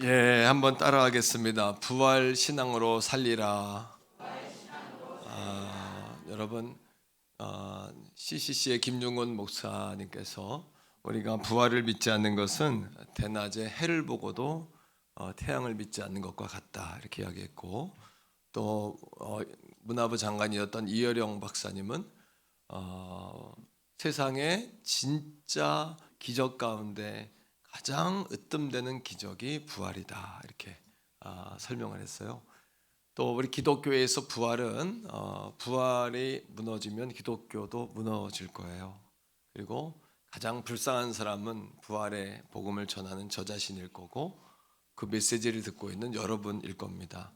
예, 한번 따라하겠습니다. 부활 신앙으로 살리라. 여러분, CCC의 김중곤 목사님께서 우리가 부활을 믿지 않는 것은 대낮에 해를 보고도 태양을 믿지 않는 것과 같다 이렇게 이야기했고, 또 문화부 장관이었던 이여령 박사님은 세상에 진짜 기적 가운데 가장 으뜸되는 기적이 부활이다 이렇게 설명을 했어요. 또 우리 기독교에서 부활은 부활이 무너지면 기독교도 무너질 거예요. 그리고 가장 불쌍한 사람은 부활의 복음을 전하는 저 자신일 거고 그 메시지를 듣고 있는 여러분일 겁니다.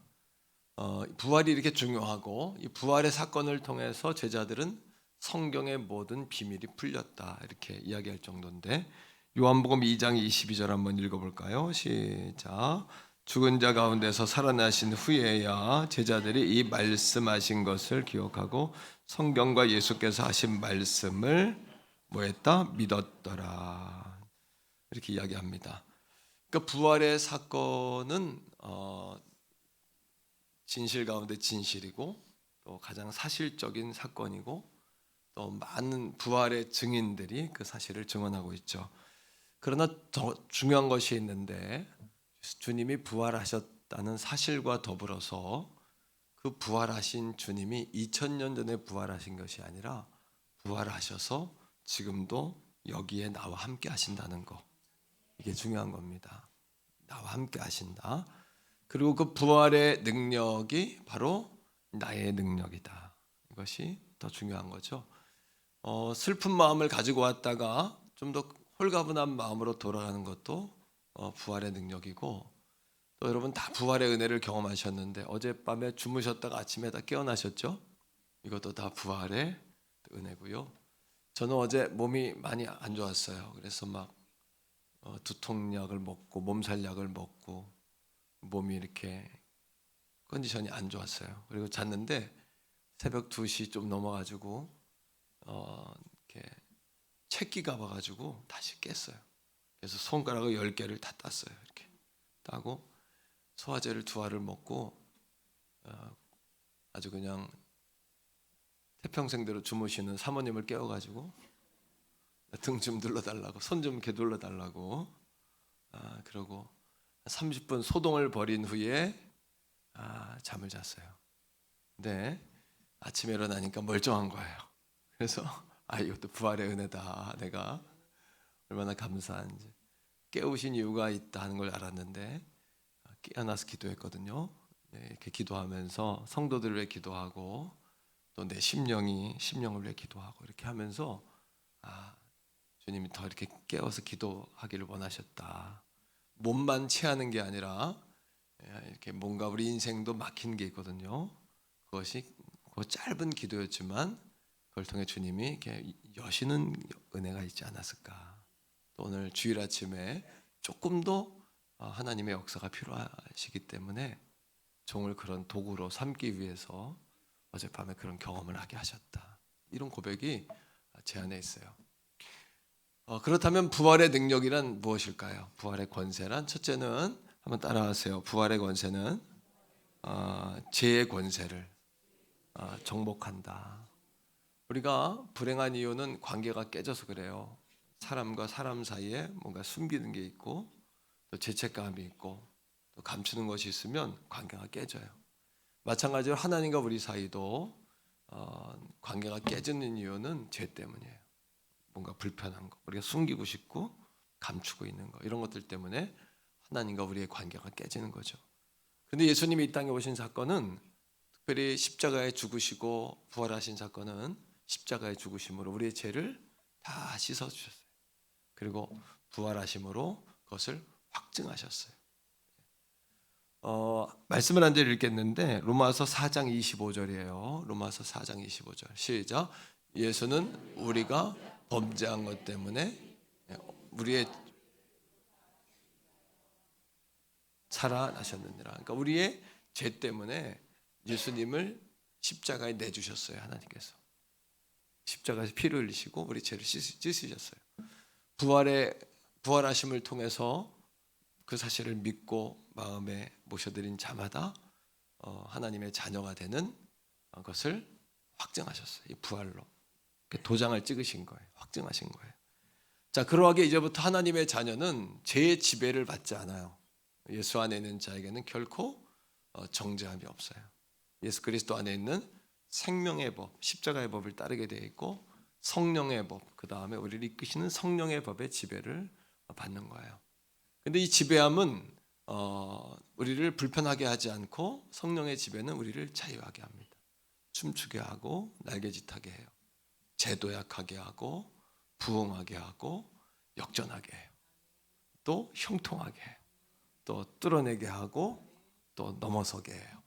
부활이 이렇게 중요하고 이 부활의 사건을 통해서 제자들은 성경의 모든 비밀이 풀렸다 이렇게 이야기할 정도인데, 요한복음 2장 22절 한번 읽어볼까요? 시작. 죽은 자 가운데서 살아나신 후에야 제자들이 이 말씀하신 것을 기억하고 성경과 예수께서 하신 말씀을 뭐했다? 믿었더라 이렇게 이야기합니다. 그러니까 부활의 사건은 진실 가운데 진실이고 또 가장 사실적인 사건이고 또 많은 부활의 증인들이 그 사실을 증언하고 있죠. 그러나 더 중요한 것이 있는데, 주님이 부활하셨다는 사실과 더불어서 그 부활하신 주님이 2000년 전에 부활하신 것이 아니라 부활하셔서 지금도 여기에 나와 함께 하신다는 거, 이게 중요한 겁니다. 나와 함께 하신다. 그리고 그 부활의 능력이 바로 나의 능력이다. 이것이 더 중요한 거죠. 슬픈 마음을 가지고 왔다가 좀 더 홀가분한 마음으로 돌아가는 것도 부활의 능력이고, 또 여러분 다 부활의 은혜를 경험하셨는데 어젯밤에 주무셨다가 아침에 다 깨어나셨죠? 이것도 다 부활의 은혜고요. 저는 어제 몸이 많이 안 좋았어요. 그래서 막 두통약을 먹고 몸살약을 먹고 몸이 이렇게 컨디션이 안 좋았어요. 그리고 잤는데 새벽 2시 좀 넘어가지고 이렇게 채기가 와가지고 다시 깼어요. 그래서 손가락을 10개를 다 땄어요. 이렇게 따고 소화제를 2알을 먹고 아주 그냥 태평생대로 주무시는 사모님을 깨워가지고 등 좀 눌러달라고, 손 좀 이렇게 눌러달라고 그러고 30분 소동을 벌인 후에 잠을 잤어요. 근데 아침에 일어나니까 멀쩡한 거예요. 그래서 이것도 부활의 은혜다. 내가 얼마나 감사한지. 깨우신 이유가 있다는 걸 알았는데 깨어나서 기도했거든요. 네, 이렇게 기도하면서 성도들을 위해 기도하고 또 내 심령을 위해 기도하고 이렇게 하면서 주님이 더 이렇게 깨워서 기도하기를 원하셨다. 몸만 체하는 게 아니라 이렇게 뭔가 우리 인생도 막힌 게 있거든요. 그것이 그 짧은 기도였지만 그걸 통해 주님이 이렇게 여시는 은혜가 있지 않았을까. 또 오늘 주일 아침에 조금 더 하나님의 역사가 필요하시기 때문에 종을 그런 도구로 삼기 위해서 어젯밤에 그런 경험을 하게 하셨다. 이런 고백이 제 안에 있어요. 그렇다면 부활의 능력이란 무엇일까요? 부활의 권세란 첫째는 한번 따라하세요. 부활의 권세는 죄의 권세를 정복한다. 우리가 불행한 이유는 관계가 깨져서 그래요. 사람과 사람 사이에 뭔가 숨기는 게 있고 또 죄책감이 있고 또 감추는 것이 있으면 관계가 깨져요. 마찬가지로 하나님과 우리 사이도 관계가 깨지는 이유는 죄 때문이에요. 뭔가 불편한 거, 우리가 숨기고 싶고 감추고 있는 거, 이런 것들 때문에 하나님과 우리의 관계가 깨지는 거죠. 근데 예수님이 이 땅에 오신 사건은, 특별히 십자가에 죽으시고 부활하신 사건은 십자가의 죽으심으로 우리의 죄를 다 씻어주셨어요. 그리고 부활하심으로 그것을 확증하셨어요. 말씀을 한 절 읽겠는데 로마서 4장 25절이에요. 로마서 4장 25절 시작. 예수는 우리가 범죄한 것 때문에 우리의 살아나셨느니라. 그러니까 우리의 죄 때문에 예수님을 십자가에 내주셨어요. 하나님께서 십자가에서 피를 흘리시고 우리 죄를 씻으셨어요. 부활하심을 통해서 그 사실을 믿고 마음에 모셔드린 자마다 하나님의 자녀가 되는 것을 확증하셨어요. 이 부활로 도장을 찍으신 거예요. 확증하신 거예요. 자, 그러하게 이제부터 하나님의 자녀는 제 지배를 받지 않아요. 예수 안에 있는 자에게는 결코 정죄함이 없어요. 예수 그리스도 안에 있는 생명의 법, 십자가의 법을 따르게 되어 있고 성령의 법, 그 다음에 우리를 이끄시는 성령의 법의 지배를 받는 거예요. 근데 이 지배함은 우리를 불편하게 하지 않고 성령의 지배는 우리를 자유하게 합니다. 춤추게 하고 날개짓하게 해요. 제도약하게 하고 부흥하게 하고 역전하게 해요. 또 형통하게 해요. 또 뚫어내게 하고 또 넘어서게 해요.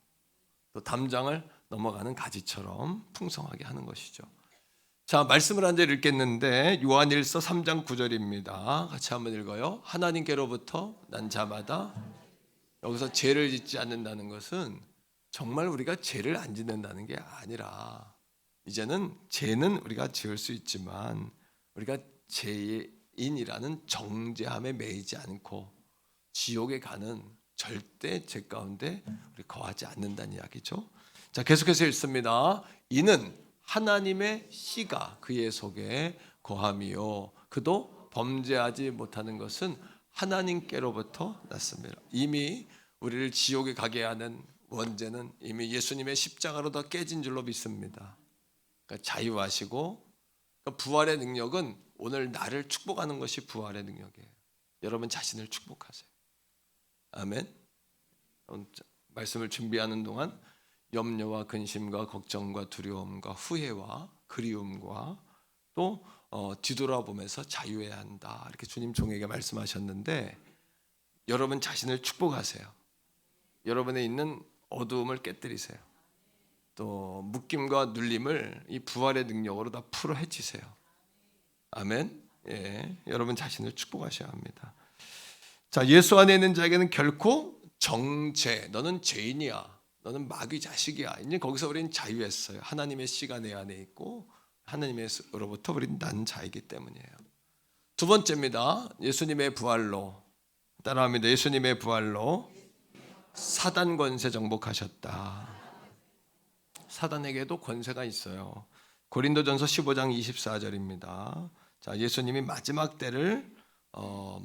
또 담장을 넘어가는 가지처럼 풍성하게 하는 것이죠. 자, 말씀을 한 절 읽겠는데 요한일서 3장 9절입니다. 같이 한번 읽어요. 하나님께로부터 난 자마다, 여기서 죄를 짓지 않는다는 것은 정말 우리가 죄를 안 짓는다는 게 아니라, 이제는 죄는 우리가 지을 수 있지만 우리가 죄인이라는 정죄함에 매이지 않고 지옥에 가는 절대 죄 가운데 우리 거하지 않는다는 이야기죠. 자, 계속해서 읽습니다. 이는 하나님의 씨가 그의 속에 거함이요 그도 범죄하지 못하는 것은 하나님께로부터 났습니다. 이미 우리를 지옥에 가게 하는 원죄는 이미 예수님의 십자가로 다 깨진 줄로 믿습니다. 그러니까 자유하시고, 그러니까 부활의 능력은 오늘 나를 축복하는 것이 부활의 능력이에요. 여러분 자신을 축복하세요. 아멘. 말씀을 준비하는 동안 염려와 근심과 걱정과 두려움과 후회와 그리움과 또 뒤돌아보면서 자유해야 한다, 이렇게 주님 종에게 말씀하셨는데, 여러분 자신을 축복하세요. 여러분에 있는 어두움을 깨뜨리세요. 또 묶임과 눌림을 이 부활의 능력으로 다 풀어 헤치세요. 아멘. 예, 여러분 자신을 축복하셔야 합니다. 자, 예수 안에 있는 자에게는 결코 정죄, 너는 죄인이야, 너는 마귀 자식이야, 이제 거기서 우리는 자유했어요. 하나님의 씨가 내 안에 있고 하나님으로부터 우리는 난 자이기 때문이에요. 두 번째입니다. 예수님의 부활로, 따라합니다. 예수님의 부활로 사단 권세 정복하셨다. 사단에게도 권세가 있어요. 고린도전서 15장 24절입니다. 자, 예수님이 마지막 때를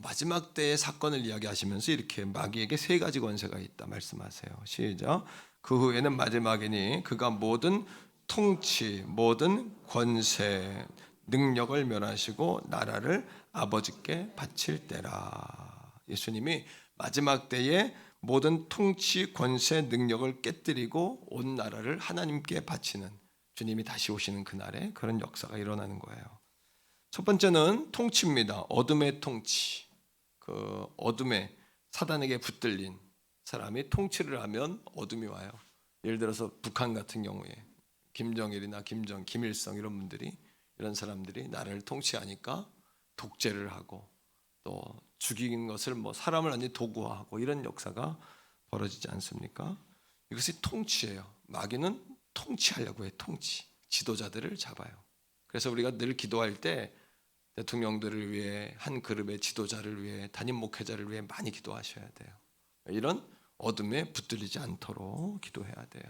마지막 때의 사건을 이야기하시면서 이렇게 마귀에게 세 가지 권세가 있다 말씀하세요. 시작. 그 후에는 마지막이니 그가 모든 통치, 모든 권세, 능력을 멸하시고 나라를 아버지께 바칠 때라. 예수님이 마지막 때에 모든 통치, 권세, 능력을 깨뜨리고 온 나라를 하나님께 바치는, 주님이 다시 오시는 그날에 그런 역사가 일어나는 거예요. 첫 번째는 통치입니다. 어둠의 통치. 그 어둠에 사단에게 붙들린 사람이 통치를 하면 어둠이 와요. 예를 들어서 북한 같은 경우에 김정일이나 김일성 이런 분들이, 이런 사람들이 나라를 통치하니까 독재를 하고 또 죽이는 것을 사람을 완전히 도구화하고 이런 역사가 벌어지지 않습니까? 이것이 통치예요. 마귀는 통치하려고 해요. 통치. 지도자들을 잡아요. 그래서 우리가 늘 기도할 때 대통령들을 위해, 한 그룹의 지도자를 위해, 담임 목회자를 위해 많이 기도하셔야 돼요. 이런 어둠에 붙들리지 않도록 기도해야 돼요.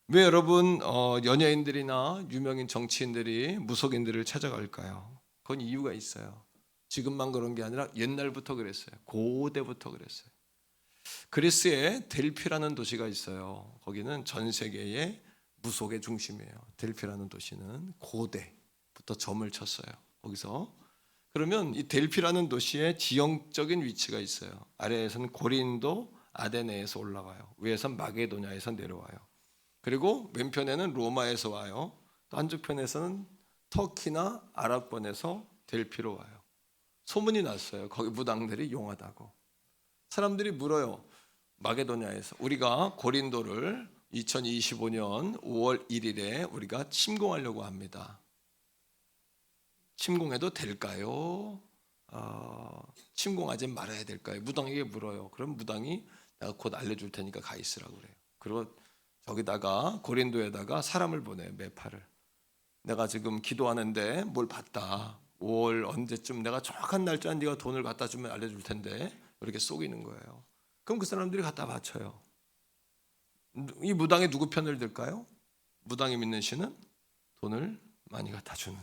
왜 여러분 연예인들이나 유명인 정치인들이 무속인들을 찾아갈까요? 그건 이유가 있어요. 지금만 그런 게 아니라 옛날부터 그랬어요. 고대부터 그랬어요. 그리스에 델피라는 도시가 있어요. 거기는 전 세계의 무속의 중심이에요. 델피라는 도시는 고대부터 점을 쳤어요. 거기서 그러면 이 델피라는 도시의 지형적인 위치가 있어요. 아래에서는 고린도, 아데네에서 올라가요. 위에서는 마게도냐에서 내려와요. 그리고 왼편에는 로마에서 와요. 또 한쪽 편에서는 터키나 아랍권에서 델피로 와요. 소문이 났어요. 거기 무당들이 용하다고. 사람들이 물어요. 마게도냐에서 우리가 고린도를 2025년 5월 1일에 우리가 침공하려고 합니다. 침공해도 될까요? 침공하지 말아야 될까요? 무당에게 물어요. 그럼 무당이 내가 곧 알려줄 테니까 가 있으라고 그래요. 그리고 저기다가 고린도에다가 사람을 보내요. 매파를. 내가 지금 기도하는데 뭘 봤다. 5월 언제쯤 내가 정확한 날짜 네가 돈을 갖다 주면 알려줄 텐데 이렇게 속이는 거예요. 그럼 그 사람들이 갖다 바쳐요. 이 무당이 누구 편을 들까요? 무당이 믿는 신은 돈을 많이 갖다 주는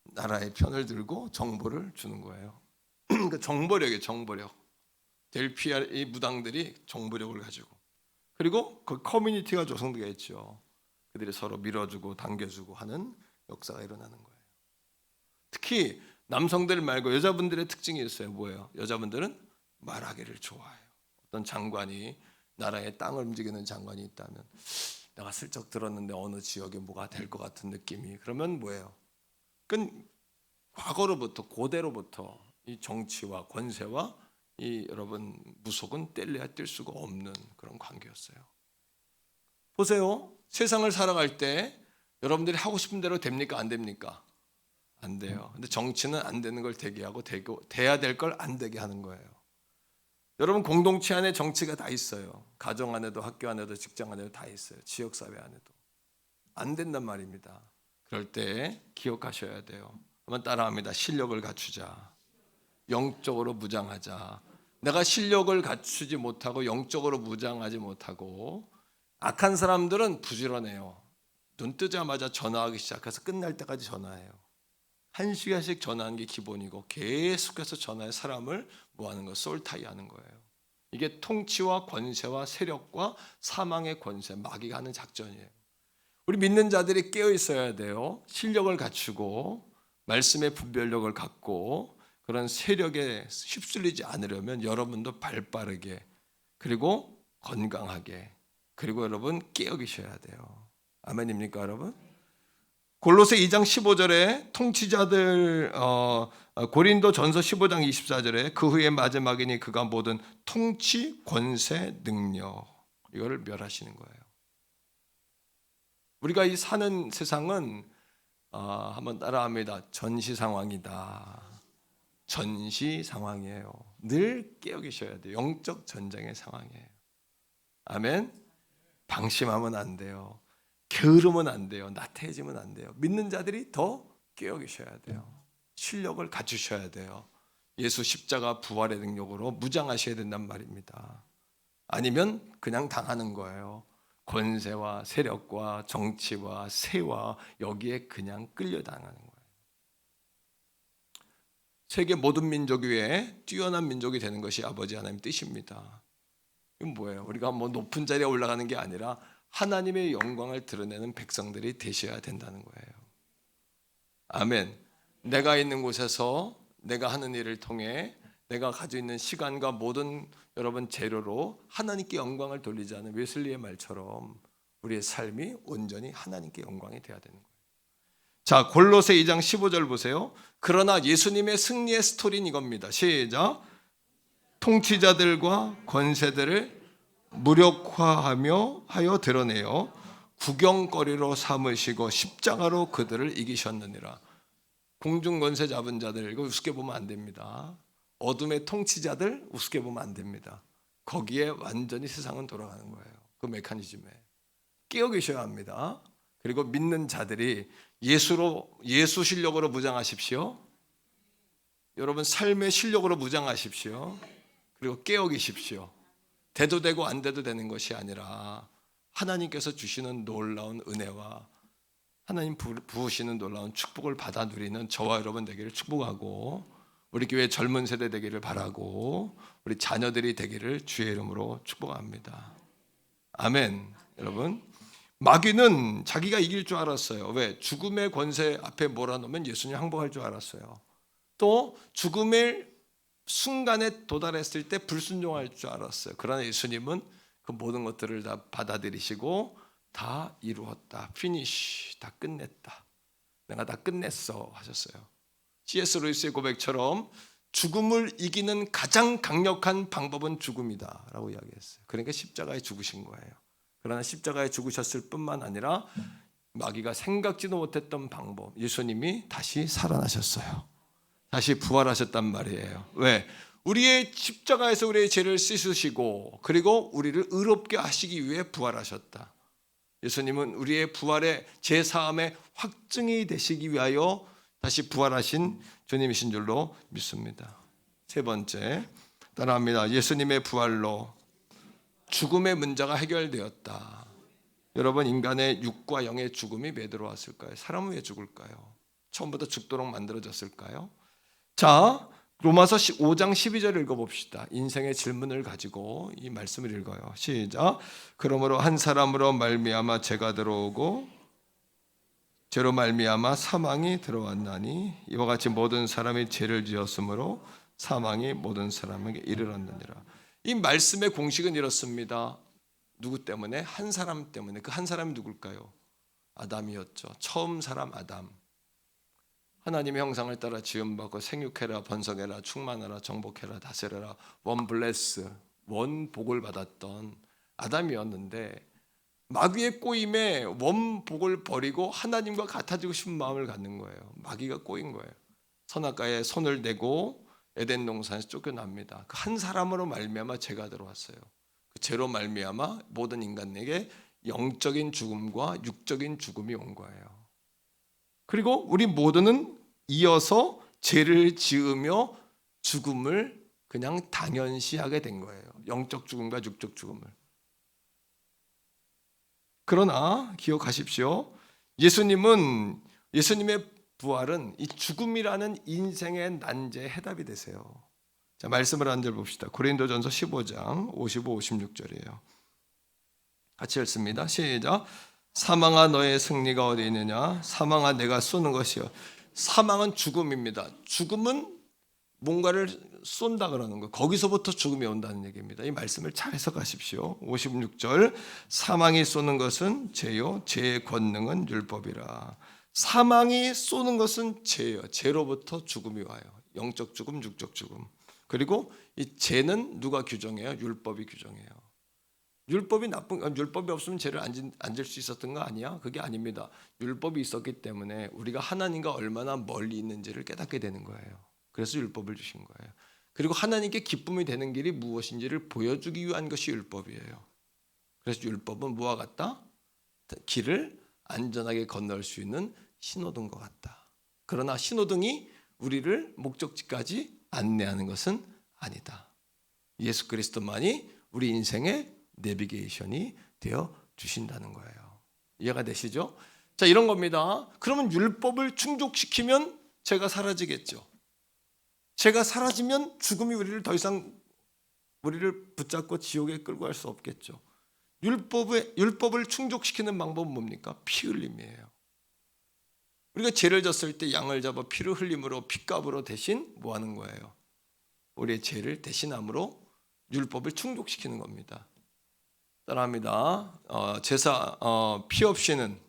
나라의 편을 들고 정보를 주는 거예요. 그 정보력이에요. 정보력. 델피아 이 무당들이 정보력을 가지고, 그리고 그 커뮤니티가 조성되어 있죠. 그들이 서로 밀어주고 당겨주고 하는 역사가 일어나는 거예요. 특히 남성들 말고 여자분들의 특징이 있어요. 뭐예요? 여자분들은 말하기를 좋아해요. 어떤 장관이 나라의 땅을 움직이는 장관이 있다면, 내가 슬쩍 들었는데 어느 지역에 뭐가 될 것 같은 느낌이, 그러면 뭐예요? 그건 과거로부터, 고대로부터 이 정치와 권세와 이 여러분 무속은 뗄래야 뗄 수가 없는 그런 관계였어요. 보세요. 세상을 살아갈 때 여러분들이 하고 싶은 대로 됩니까? 안 됩니까? 안 돼요. 근데 정치는 안 되는 걸 되게 하고, 돼야 될 걸 안 되게 하는 거예요. 여러분 공동체 안에 정치가 다 있어요. 가정 안에도, 학교 안에도, 직장 안에도 다 있어요. 지역사회 안에도. 안 된단 말입니다. 그럴 때 기억하셔야 돼요. 한번 따라합니다. 실력을 갖추자. 영적으로 무장하자. 내가 실력을 갖추지 못하고 영적으로 무장하지 못하고, 악한 사람들은 부지런해요. 눈 뜨자마자 전화하기 시작해서 끝날 때까지 전화해요. 1시간씩 전화하는 게 기본이고, 계속해서 전화해 사람을 뭐하는 거, 솔타이 하는 거예요. 이게 통치와 권세와 세력과 사망의 권세, 마귀가 하는 작전이에요. 우리 믿는 자들이 깨어 있어야 돼요. 실력을 갖추고 말씀의 분별력을 갖고 그런 세력에 휩쓸리지 않으려면 여러분도 발빠르게, 그리고 건강하게, 그리고 여러분 깨어 계셔야 돼요. 아멘입니까 여러분? 골로새 2장 15절에 통치자들, 고린도 전서 15장 24절에 그 후에 마지막이니 그가 모든 통치, 권세, 능력, 이거를 멸하시는 거예요. 우리가 이 사는 세상은 한번 따라합니다. 전시 상황이다. 전시 상황이에요. 늘 깨어 계셔야 돼요. 영적 전쟁의 상황이에요. 아멘. 방심하면 안 돼요. 게으르면 안 돼요. 나태해지면 안 돼요. 믿는 자들이 더 깨어 계셔야 돼요. 실력을 갖추셔야 돼요. 예수 십자가 부활의 능력으로 무장하셔야 된단 말입니다. 아니면 그냥 당하는 거예요. 권세와 세력과 정치와 세와 여기에 그냥 끌려당하는 거예요. 세계 모든 민족 위에 뛰어난 민족이 되는 것이 아버지 하나님 뜻입니다. 이건 뭐예요? 우리가 뭐 높은 자리에 올라가는 게 아니라 하나님의 영광을 드러내는 백성들이 되셔야 된다는 거예요. 아멘. 내가 있는 곳에서 내가 하는 일을 통해 내가 가지고 있는 시간과 모든 여러분 재료로 하나님께 영광을 돌리지 않은 웨슬리의 말처럼 우리의 삶이 온전히 하나님께 영광이 되어야 되는 거예요. 자, 골로새 2장 15절 보세요. 그러나 예수님의 승리의 스토리는 이겁니다. 시작. 통치자들과 권세들을 무력화하며 하여 드러내어 구경거리로 삼으시고 십자가로 그들을 이기셨느니라. 공중 권세 잡은 자들, 이거 우습게 보면 안 됩니다. 어둠의 통치자들 우습게 보면 안 됩니다. 거기에 완전히 세상은 돌아가는 거예요. 그 메커니즘에 깨어 계셔야 합니다. 그리고 믿는 자들이 예수 실력으로 무장하십시오. 여러분 삶의 실력으로 무장하십시오. 그리고 깨어 계십시오. 돼도 되고 안 돼도 되는 것이 아니라 하나님께서 주시는 놀라운 은혜와 하나님 부으시는 놀라운 축복을 받아 누리는 저와 여러분 되기를 축복하고, 우리 교회 젊은 세대 되기를 바라고, 우리 자녀들이 되기를 주의 이름으로 축복합니다. 아멘. 여러분, 마귀는 자기가 이길 줄 알았어요. 왜? 죽음의 권세 앞에 몰아놓으면 예수님 항복할 줄 알았어요. 또 죽음의 순간에 도달했을 때 불순종할 줄 알았어요. 그러나 예수님은 그 모든 것들을 다 받아들이시고 다 이루었다. 피니쉬. 다 끝냈다. 내가 다 끝냈어 하셨어요. C.S. 루이스의 고백처럼 죽음을 이기는 가장 강력한 방법은 죽음이다 라고 이야기했어요. 그러니까 십자가에 죽으신 거예요. 그러나 십자가에 죽으셨을 뿐만 아니라 마귀가 생각지도 못했던 방법, 예수님이 다시 살아나셨어요. 다시 부활하셨단 말이에요. 왜? 우리의 십자가에서 우리의 죄를 씻으시고 그리고 우리를 의롭게 하시기 위해 부활하셨다. 예수님은 우리의 부활의 제사함의 확증이 되시기 위하여 다시 부활하신 주님이신 줄로 믿습니다. 세 번째, 따라합니다. 예수님의 부활로 죽음의 문제가 해결되었다. 여러분, 인간의 육과 영의 죽음이 왜 들어왔을까요? 사람은 왜 죽을까요? 처음부터 죽도록 만들어졌을까요? 자, 로마서 5장 12절 읽어봅시다. 인생의 질문을 가지고 이 말씀을 읽어요. 시작. 그러므로 한 사람으로 말미암아 죄가 들어오고 죄로 말미암아 사망이 들어왔나니 이와 같이 모든 사람이 죄를 지었으므로 사망이 모든 사람에게 이르렀느니라. 이 말씀의 공식은 이렇습니다. 누구 때문에? 한 사람 때문에. 그 한 사람이 누굴까요? 아담이었죠. 처음 사람 아담. 하나님의 형상을 따라 지음받고 생육해라, 번성해라, 충만하라, 정복해라, 다스려라, 원 블레스, 원 복을 받았던 아담이었는데 마귀의 꼬임에 원 복을 버리고 하나님과 같아지고 싶은 마음을 갖는 거예요. 마귀가 꼬인 거예요. 선악과에 손을 대고 에덴 동산에서 쫓겨납니다. 그 한 사람으로 말미암아 죄가 들어왔어요. 그 죄로 말미암아 모든 인간에게 영적인 죽음과 육적인 죽음이 온 거예요. 그리고 우리 모두는 이어서 죄를 지으며 죽음을 그냥 당연시하게 된 거예요. 영적 죽음과 육적 죽음을. 그러나 기억하십시오. 예수님의 부활은 이 죽음이라는 인생의 난제의 해답이 되세요. 자, 말씀을 한 절 봅시다. 고린도전서 15장 55, 56절이에요. 같이 읽습니다. 시작. 사망아 너의 승리가 어디 있느냐? 사망아 내가 쏘는 것이요. 사망은 죽음입니다. 죽음은 뭔가를 쏜다 그러는 거. 거기서부터 죽음이 온다는 얘기입니다. 이 말씀을 잘 해석하십시오. 56절. 사망이 쏘는 것은 죄요. 죄의 권능은 율법이라. 사망이 쏘는 것은 죄예요. 죄로부터 죽음이 와요. 영적 죽음, 육적 죽음. 그리고 이 죄는 누가 규정해요? 율법이 규정해요. 율법이 없으면 죄를 안 질 수 있었던 거 아니야? 그게 아닙니다. 율법이 있었기 때문에 우리가 하나님과 얼마나 멀리 있는지를 깨닫게 되는 거예요. 그래서 율법을 주신 거예요. 그리고 하나님께 기쁨이 되는 길이 무엇인지를 보여주기 위한 것이 율법이에요. 그래서 율법은 뭐와 같다? 길을 안전하게 건널 수 있는 신호등과 같다. 그러나 신호등이 우리를 목적지까지 안내하는 것은 아니다. 예수 그리스도만이 우리 인생의 내비게이션이 되어 주신다는 거예요. 이해가 되시죠? 자, 이런 겁니다. 그러면 율법을 충족시키면 죄가 사라지겠죠. 죄가 사라지면 죽음이 우리를 더 이상 우리를 붙잡고 지옥에 끌고 갈 수 없겠죠. 율법을 충족시키는 방법은 뭡니까? 피 흘림이에요. 우리가 죄를 졌을 때 양을 잡아 피를 흘림으로 핏값으로 대신 뭐 하는 거예요? 우리의 죄를 대신함으로 율법을 충족시키는 겁니다. 따라합니다. 피 없이는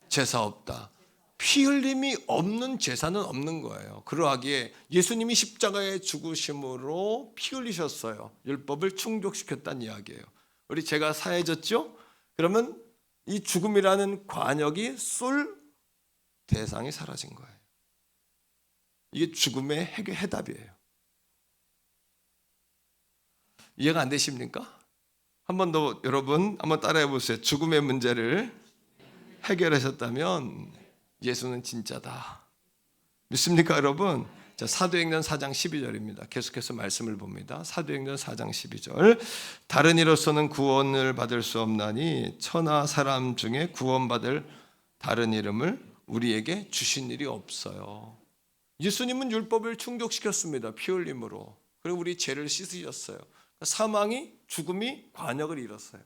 제사 없다. 피 흘림이 없는 제사는 없는 거예요. 그러하기에 예수님이 십자가에 죽으심으로 피 흘리셨어요. 율법을 충족시켰다는 이야기예요. 우리 죄가 사해졌죠? 그러면 이 죽음이라는 관역이 쏠 대상이 사라진 거예요. 이게 죽음의 해답이에요. 이해가 안 되십니까? 한 번 더 여러분 한번 따라해 보세요. 죽음의 문제를 해결하셨다면 예수는 진짜다. 믿습니까, 여러분? 자, 사도행전 4장 12절입니다. 계속해서 말씀을 봅니다. 사도행전 4장 12절. 다른 이로서는 구원을 받을 수 없나니 천하 사람 중에 구원받을 다른 이름을 우리에게 주신 일이 없어요. 예수님은 율법을 충족시켰습니다. 피 흘림으로. 그리고 우리 죄를 씻으셨어요. 사망이, 죽음이 관역을 잃었어요.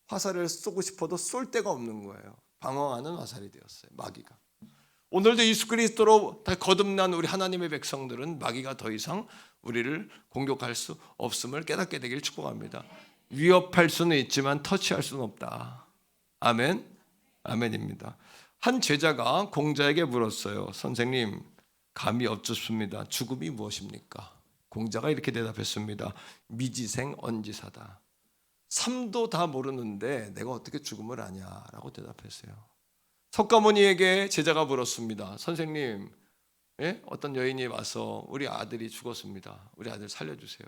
화살을 쏘고 싶어도 쏠 데가 없는 거예요. 방황하는 화살이 되었어요. 마귀가. 오늘도 예수 그리스도로 다 거듭난 우리 하나님의 백성들은 마귀가 더 이상 우리를 공격할 수 없음을 깨닫게 되길 축복합니다. 위협할 수는 있지만 터치할 수는 없다. 아멘. 아멘입니다. 한 제자가 공자에게 물었어요. 선생님, 감이 없습니다. 죽음이 무엇입니까? 공자가 이렇게 대답했습니다. 미지생 언지사다. 삶도 다 모르는데 내가 어떻게 죽음을 아냐라고 대답했어요. 석가모니에게 제자가 물었습니다. 선생님, 어떤 여인이 와서 우리 아들이 죽었습니다. 우리 아들 살려주세요.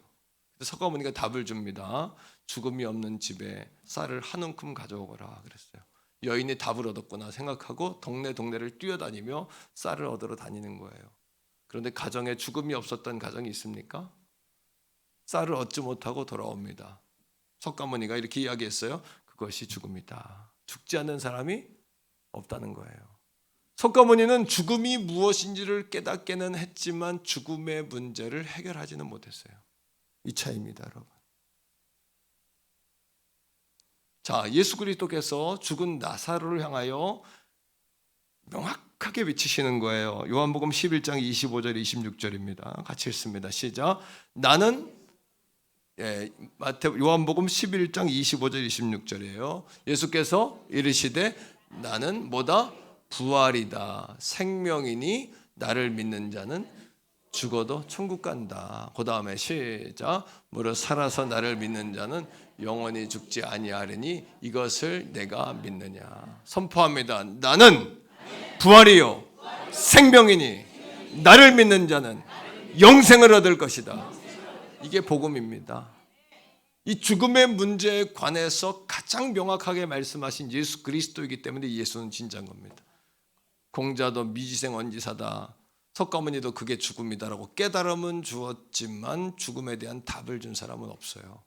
석가모니가 답을 줍니다. 죽음이 없는 집에 쌀을 한 움큼 가져오거라 그랬어요. 여인이 답을 얻었구나 생각하고 동네를 뛰어다니며 쌀을 얻으러 다니는 거예요. 그런데 가정에 죽음이 없었던 가정이 있습니까? 쌀을 얻지 못하고 돌아옵니다. 석가모니가 이렇게 이야기했어요. 그것이 죽음이다. 죽지 않는 사람이 없다는 거예요. 석가모니는 죽음이 무엇인지를 깨닫게는 했지만 죽음의 문제를 해결하지는 못했어요. 이 차이입니다, 여러분. 자, 예수 그리스도께서 죽은 나사로를 향하여 명확하게 외치시는 거예요. 요한복음 11장 25절 26절입니다. 같이 읽습니다. 시작. 나는 요한복음 11장 25절 26절이에요. 예수께서 이르시되 나는 뭐다? 부활이다. 생명이니 나를 믿는 자는 죽어도 천국 간다. 그 다음에 시작. 무릇 살아서 나를 믿는 자는 영원히 죽지 아니하리니 이것을 내가 믿느냐. 선포합니다. 나는 부활이요 생명이니 나를 믿는 자는 영생을 얻을 것이다. 이게 복음입니다. 이 죽음의 문제에 관해서 가장 명확하게 말씀하신 예수 그리스도이기 때문에 예수는 진짜인 겁니다. 공자도 미지생 원지사다. 석가모니도 그게 죽음이다라고 깨달음은 주었지만 죽음에 대한 답을 준 사람은 없어요.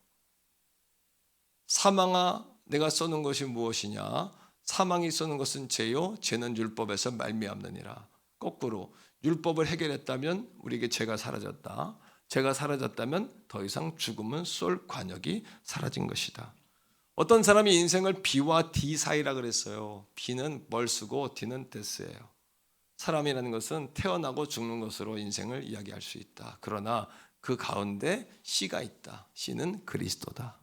사망아 내가 써는 것이 무엇이냐? 사망이 써는 것은 죄요 죄는 율법에서 말미암느니라. 거꾸로 율법을 해결했다면 우리에게 죄가 사라졌다. 죄가 사라졌다면 더 이상 죽음은 쏠 관역이 사라진 것이다. 어떤 사람이 인생을 B와 D 사이라 그랬어요. B는 멀쓰고 D는 데스예요. 사람이라는 것은 태어나고 죽는 것으로 인생을 이야기할 수 있다. 그러나 그 가운데 C가 있다. C는 그리스도다.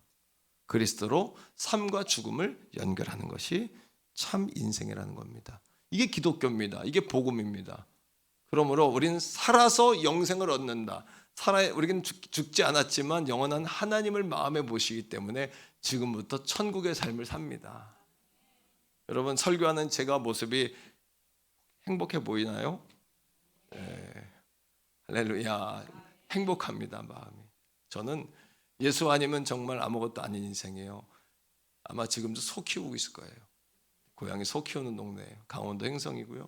그리스도로 삶과 죽음을 연결하는 것이 참 인생이라는 겁니다. 이게 기독교입니다. 이게 복음입니다. 그러므로 우리는 살아서 영생을 얻는다. 우리는 죽지 않았지만 영원한 하나님을 마음에 모시기 때문에 지금부터 천국의 삶을 삽니다. 여러분 설교하는 제가 모습이 행복해 보이나요? 네. 할렐루야. 행복합니다, 마음이. 저는 예수 아니면 정말 아무것도 아닌 인생이에요. 아마 지금도 소 키우고 있을 거예요. 고향이 소 키우는 동네예요. 강원도 행성이고요.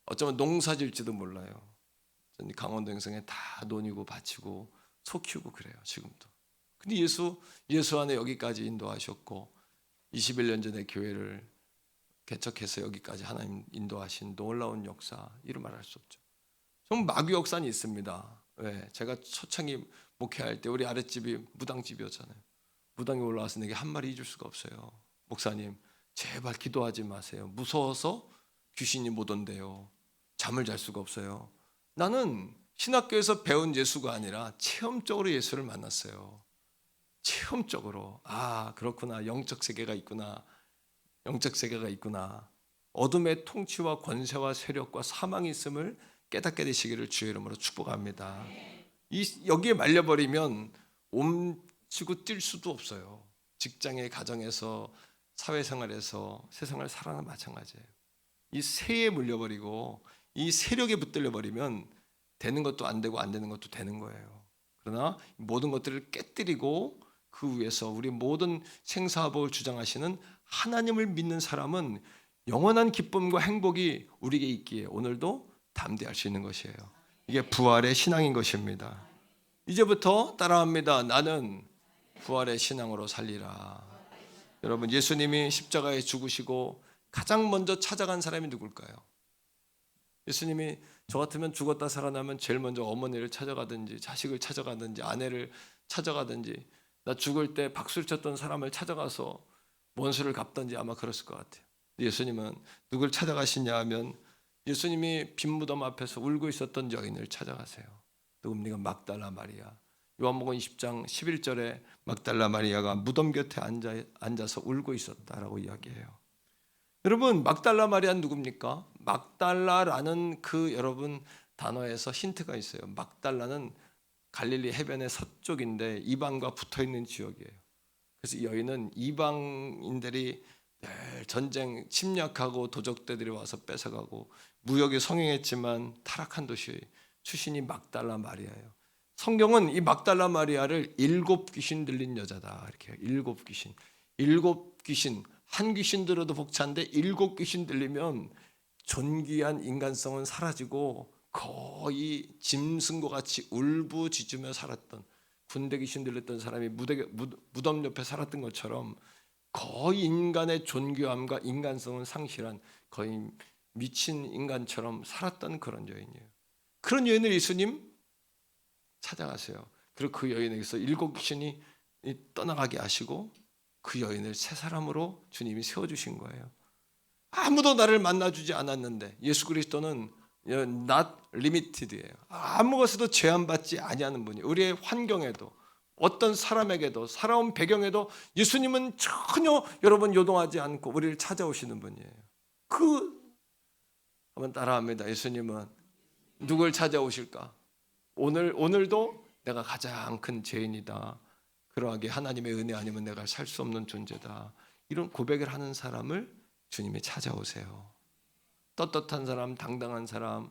어쩌면 농사질지도 몰라요. 강원도 행성에 다 논이고 밭이고 소 키우고 그래요, 지금도. 근데 예수 안에 여기까지 인도하셨고 21년 전에 교회를 개척해서 여기까지 하나님 인도하신 놀라운 역사, 이루 말할 수 없죠. 좀 마귀 역사는 있습니다. 왜? 제가 초창기 목회할 때 우리 아랫집이 무당집이었잖아요. 무당이 올라와서 내게 한 마리 잊을 수가 없어요. 목사님 제발 기도하지 마세요. 무서워서 귀신이 못 온대요. 잠을 잘 수가 없어요. 나는 신학교에서 배운 예수가 아니라 체험적으로 예수를 만났어요. 체험적으로. 아 그렇구나. 영적 세계가 있구나. 영적 세계가 있구나. 어둠의 통치와 권세와 세력과 사망이 있음을 깨닫게 되시기를 주의 이름으로 축복합니다. 여기에 말려버리면 옴치고 뛸 수도 없어요. 직장에 가정에서 사회생활에서 세상을 살아나 마찬가지예요. 이 세에 물려버리고 이 세력에 붙들려 버리면 되는 것도 안 되고 안 되는 것도 되는 거예요. 그러나 모든 것들을 깨뜨리고 그 위에서 우리 모든 생사화복을 주장하시는 하나님을 믿는 사람은 영원한 기쁨과 행복이 우리에게 있기에 오늘도 담대할 수 있는 것이에요. 이게 부활의 신앙인 것입니다. 이제부터 따라합니다. 나는 부활의 신앙으로 살리라. 여러분 예수님이 십자가에 죽으시고 가장 먼저 찾아간 사람이 누굴까요? 예수님이 저 같으면 죽었다 살아나면 제일 먼저 어머니를 찾아가든지 자식을 찾아가든지 아내를 찾아가든지 나 죽을 때 박수를 쳤던 사람을 찾아가서 원수를 갚든지 아마 그랬을 것 같아요. 예수님은 누굴 찾아가시냐 하면 예수님이 빈무덤 앞에서 울고 있었던 여인을 찾아가세요. 누굽니까? 막달라 마리아. 요한복음 20장 11절에 막달라 마리아가 무덤 곁에 앉아서 울고 있었다라고 이야기해요. 여러분 막달라 마리아는 누굽니까? 막달라라는 그 여러분 단어에서 힌트가 있어요. 막달라는 갈릴리 해변의 서쪽인데 이방과 붙어있는 지역이에요. 그래서 이 여인은 이방인들이 늘 전쟁 침략하고 도적들이 와서 뺏어가고 무역에 성행했지만 타락한 도시 출신이 막달라 마리아예요. 성경은 이 막달라 마리아를 7 귀신 들린 여자다 이렇게 해요. 7 귀신. 7 귀신. 한 귀신 들어도 벅찬데 7 귀신 들리면 존귀한 인간성은 사라지고 거의 짐승과 같이 울부짖으며 살았던 군대 귀신 들렸던 사람이 무덤 옆에 살았던 것처럼 거의 인간의 존귀함과 인간성을 상실한 거의 미친 인간처럼 살았던 그런 여인이에요. 그런 여인을 예수님 찾아가세요. 그리고 그 여인에게서 7 귀신이 떠나가게 하시고 그 여인을 새 사람으로 주님이 세워주신 거예요. 아무도 나를 만나주지 않았는데 예수 그리스도는 not limited예요. 아무것에도 제한받지 아니하는 분이에요. 우리의 환경에도 어떤 사람에게도 살아온 배경에도 예수님은 전혀 여러분 요동하지 않고 우리를 찾아오시는 분이에요. 한번 따라합니다. 예수님은 누굴 찾아오실까? 오늘도 내가 가장 큰 죄인이다. 그러하게 하나님의 은혜 아니면 내가 살 수 없는 존재다. 이런 고백을 하는 사람을 주님이 찾아오세요. 떳떳한 사람, 당당한 사람,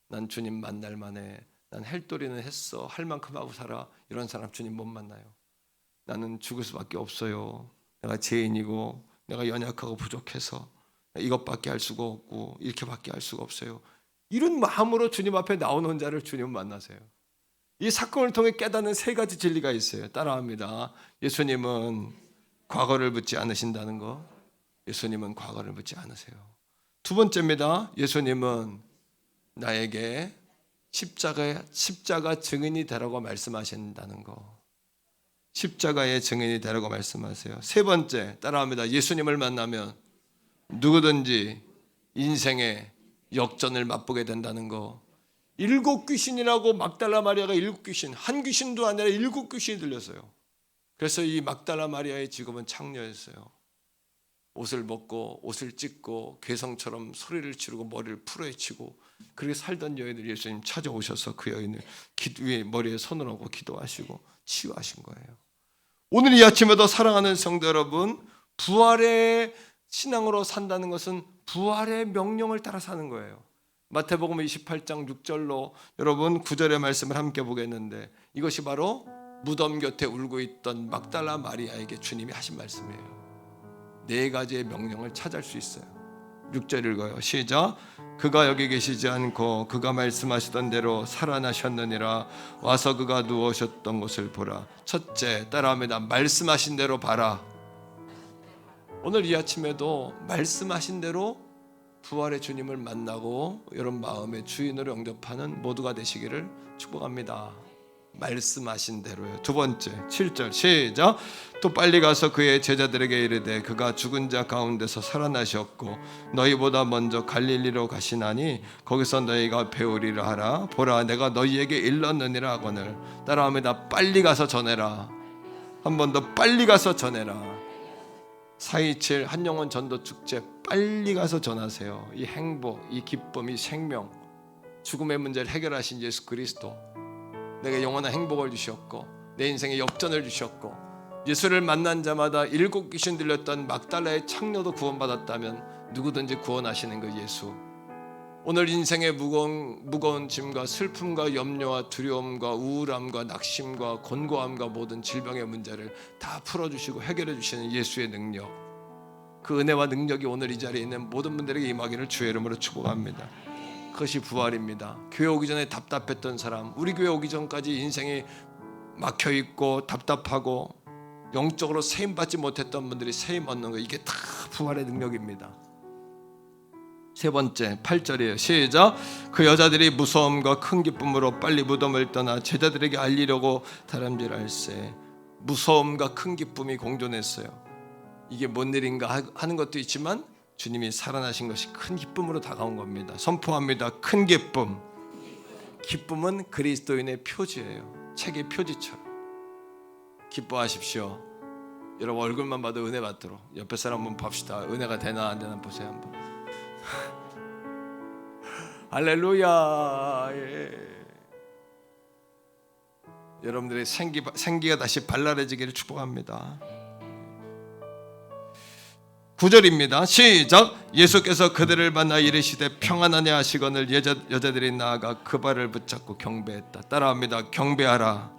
난 주님 만날 만해. 난 헬도리는 했어. 할 만큼 하고 살아. 이런 사람 주님 못 만나요. 나는 죽을 수밖에 없어요. 내가 죄인이고 내가 연약하고 부족해서 이것밖에 할 수가 없고 이렇게밖에 할 수가 없어요. 이런 마음으로 주님 앞에 나오는 자를 주님 만나세요. 이 사건을 통해 깨닫는 3가지 진리가 있어요. 따라합니다. 예수님은 과거를 묻지 않으신다는 거. 예수님은 과거를 묻지 않으세요. 2번째입니다. 예수님은 나에게 십자가 증인이 되라고 말씀하신다는 거. 십자가의 증인이 되라고 말씀하세요. 3번째, 따라합니다. 예수님을 만나면 누구든지 인생의 역전을 맛보게 된다는 거. 7 귀신이라고 막달라 마리아가 7 귀신, 한 귀신도 아니라 7 귀신이 들렸어요. 그래서 이 막달라 마리아의 직업은 창녀였어요. 옷을 벗고 옷을 찢고 괴성처럼 소리를 지르고 머리를 풀어헤치고 그렇게 살던 여인을 예수님 찾아오셔서 그 여인을 위에 머리에 손을 얹고 기도하시고 치유하신 거예요. 오늘 이 아침에도 사랑하는 성도 여러분, 부활의 신앙으로 산다는 것은 부활의 명령을 따라 사는 거예요. 마태복음 28장 6절로 여러분 9절의 말씀을 함께 보겠는데 이것이 바로 무덤 곁에 울고 있던 막달라 마리아에게 주님이 하신 말씀이에요. 4가지의 명령을 찾을 수 있어요. 6절 읽어요. 시작. 그가 여기 계시지 않고 그가 말씀하시던 대로 살아나셨느니라. 와서 그가 누우셨던 곳을 보라. 첫째, 따라합니다. 말씀하신 대로 봐라. 오늘 이 아침에도 말씀하신 대로 부활의 주님을 만나고 여러분 마음의 주인으로 영접하는 모두가 되시기를 축복합니다. 말씀하신 대로요. 2번째 7절 시작. 또 빨리 가서 그의 제자들에게 이르되 그가 죽은 자 가운데서 살아나셨고 너희보다 먼저 갈릴리로 가시나니 거기서 너희가 배우리라 하라. 보라 내가 너희에게 일렀느니라 하거늘. 따라합니다. 빨리 가서 전해라. 한 번 더 빨리 가서 전해라. 4.27 한영원 전도 축제 빨리 가서 전하세요. 이 행복, 이 기쁨, 이 생명, 죽음의 문제를 해결하신 예수 그리스도, 내게 영원한 행복을 주셨고 내 인생에 역전을 주셨고 예수를 만난 자마다 7 귀신 들렸던 막달라의 창녀도 구원받았다면 누구든지 구원하시는 그 예수, 오늘 인생의 무거운 짐과 슬픔과 염려와 두려움과 우울함과 낙심과 곤고함과 모든 질병의 문제를 다 풀어주시고 해결해 주시는 예수의 능력, 그 은혜와 능력이 오늘 이 자리에 있는 모든 분들에게 임하기를 주의 이름으로 축복합니다. 그것이 부활입니다. 교회 오기 전에 답답했던 사람, 우리 교회 오기 전까지 인생이 막혀있고 답답하고 영적으로 세임받지 못했던 분들이 세임 얻는 거, 이게 다 부활의 능력입니다. 3번째 8절이에요. 시작. 그 여자들이 무서움과 큰 기쁨으로 빨리 무덤을 떠나 제자들에게 알리려고 다름질할세. 무서움과 큰 기쁨이 공존했어요. 이게 뭔 일인가 하는 것도 있지만 주님이 살아나신 것이 큰 기쁨으로 다가온 겁니다. 선포합니다. 큰 기쁨. 기쁨은 그리스도인의 표지예요. 책의 표지처럼. 기뻐하십시오. 여러분 얼굴만 봐도 은혜 받도록. 옆에 사람 한번 봅시다. 은혜가 되나 안 되나 보세요 한번. 할렐루야. 예. 여러분들의 생기가 다시 발랄해지기를 축복합니다. 9절입니다. 시작. 예수께서 그들을 만나 이르시되 평안하냐 하시거늘 여자들이 나아가 그 발을 붙잡고 경배했다. 따라합니다. 경배하라.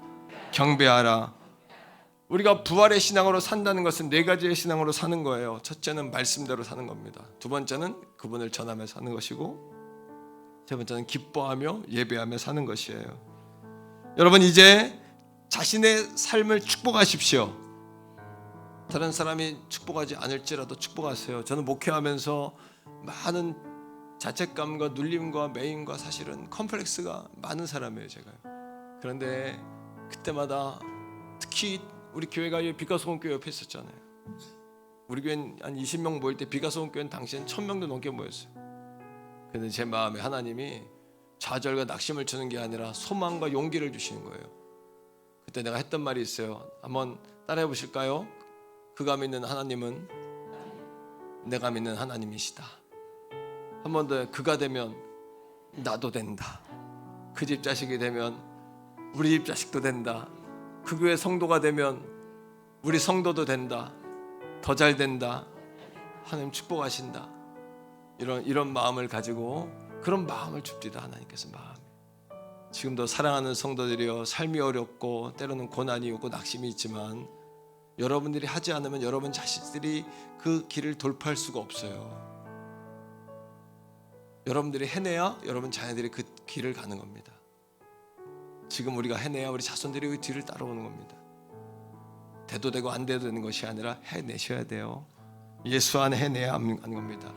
경배하라. 우리가 부활의 신앙으로 산다는 것은 4가지의 신앙으로 사는 거예요. 첫째는 말씀대로 사는 겁니다. 2번째는 그분을 전하며 사는 것이고, 3번째는 기뻐하며 예배하며 사는 것이에요. 여러분 이제 자신의 삶을 축복하십시오. 다른 사람이 축복하지 않을지라도 축복하세요. 저는 목회하면서 많은 자책감과 눌림과 매임과 사실은 컴플렉스가 많은 사람이에요, 제가. 그런데 그때마다 특히 우리 교회가 비가소원교회 옆에 있었잖아요. 우리 교회는 한 20명 모일 때 비가소원교회는 당시엔 1000명도 넘게 모였어요. 그런데 제 마음에 하나님이 좌절과 낙심을 주는 게 아니라 소망과 용기를 주시는 거예요. 그때 내가 했던 말이 있어요. 한번 따라해 보실까요? 그가 믿는 하나님은 내가 믿는 하나님이시다. 한 번 더, 그가 되면 나도 된다. 그 집 자식이 되면 우리 집 자식도 된다. 그 교회 성도가 되면 우리 성도도 된다. 더 잘 된다. 하나님 축복하신다. 이런 마음을 가지고, 그런 마음을 줍디다. 하나님께서 마음. 지금도 사랑하는 성도들이여, 삶이 어렵고 때로는 고난이 오고 낙심이 있지만 여러분들이 하지 않으면 여러분 자식들이 그 길을 돌파할 수가 없어요. 여러분들이 해내야 여러분 자녀들이 그 길을 가는 겁니다. 지금 우리가 해내야 우리 자손들이 그 뒤를 따라오는 겁니다. 돼도 되고 안 돼도 되는 것이 아니라 해내셔야 돼요. 예수 안에 해내야 하는 겁니다.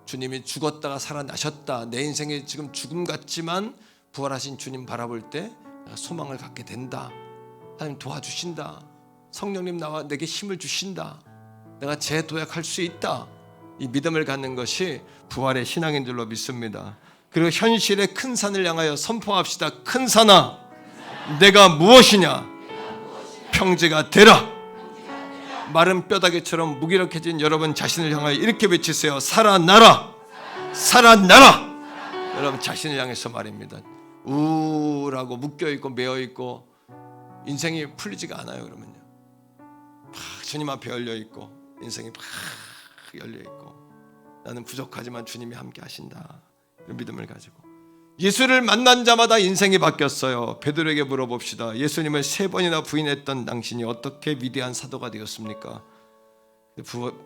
주님이 죽었다가 살아나셨다. 내 인생이 지금 죽음 같지만 부활하신 주님 바라볼 때 내가 소망을 갖게 된다. 하나님 도와주신다. 성령님 나와 내게 힘을 주신다. 내가 재도약할 수 있다. 이 믿음을 갖는 것이 부활의 신앙인 줄로 믿습니다. 그리고 현실의 큰 산을 향하여 선포합시다. 큰 산아, 내가 무엇이냐? 평지가 되라. 마른 뼈다귀처럼 무기력해진 여러분 자신을 향하여 이렇게 외치세요. 살아나라. 살아나라. 여러분 자신을 향해서 말입니다. 우울하고 묶여있고 매어있고 인생이 풀리지가 않아요. 그러면요, 주님 앞에 열려있고 인생이 팍 열려있고 나는 부족하지만 주님이 함께 하신다. 이런 믿음을 가지고 예수를 만난 자마다 인생이 바뀌었어요. 베드로에게 물어봅시다. 예수님을 3번이나 부인했던 당신이 어떻게 위대한 사도가 되었습니까?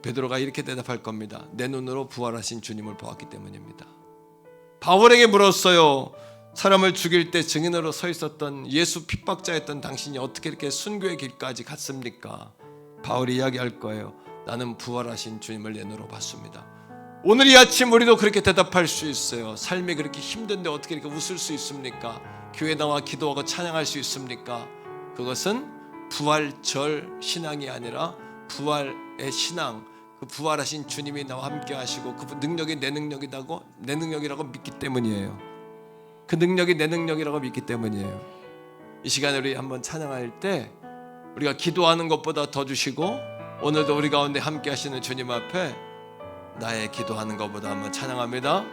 베드로가 이렇게 대답할 겁니다. 내 눈으로 부활하신 주님을 보았기 때문입니다. 바울에게 물었어요. 사람을 죽일 때 증인으로 서 있었던 예수 핍박자였던 당신이 어떻게 이렇게 순교의 길까지 갔습니까? 바울이 이야기할 거예요. 나는 부활하신 주님을 내 눈으로 봤습니다. 오늘 이 아침 우리도 그렇게 대답할 수 있어요. 삶이 그렇게 힘든데 어떻게 이렇게 웃을 수 있습니까? 교회 나와 기도하고 찬양할 수 있습니까? 그것은 부활절 신앙이 아니라 부활의 신앙, 그 부활하신 주님이 나와 함께 하시고 그 능력이 내 능력이라고 믿기 때문이에요. 그 능력이 내 능력이라고 믿기 때문이에요. 이 시간에 우리 한번 찬양할 때 우리가 기도하는 것보다 더 주시고 오늘도 우리 가운데 함께 하시는 주님 앞에 나의 기도하는 것보다 한번 찬양합니다.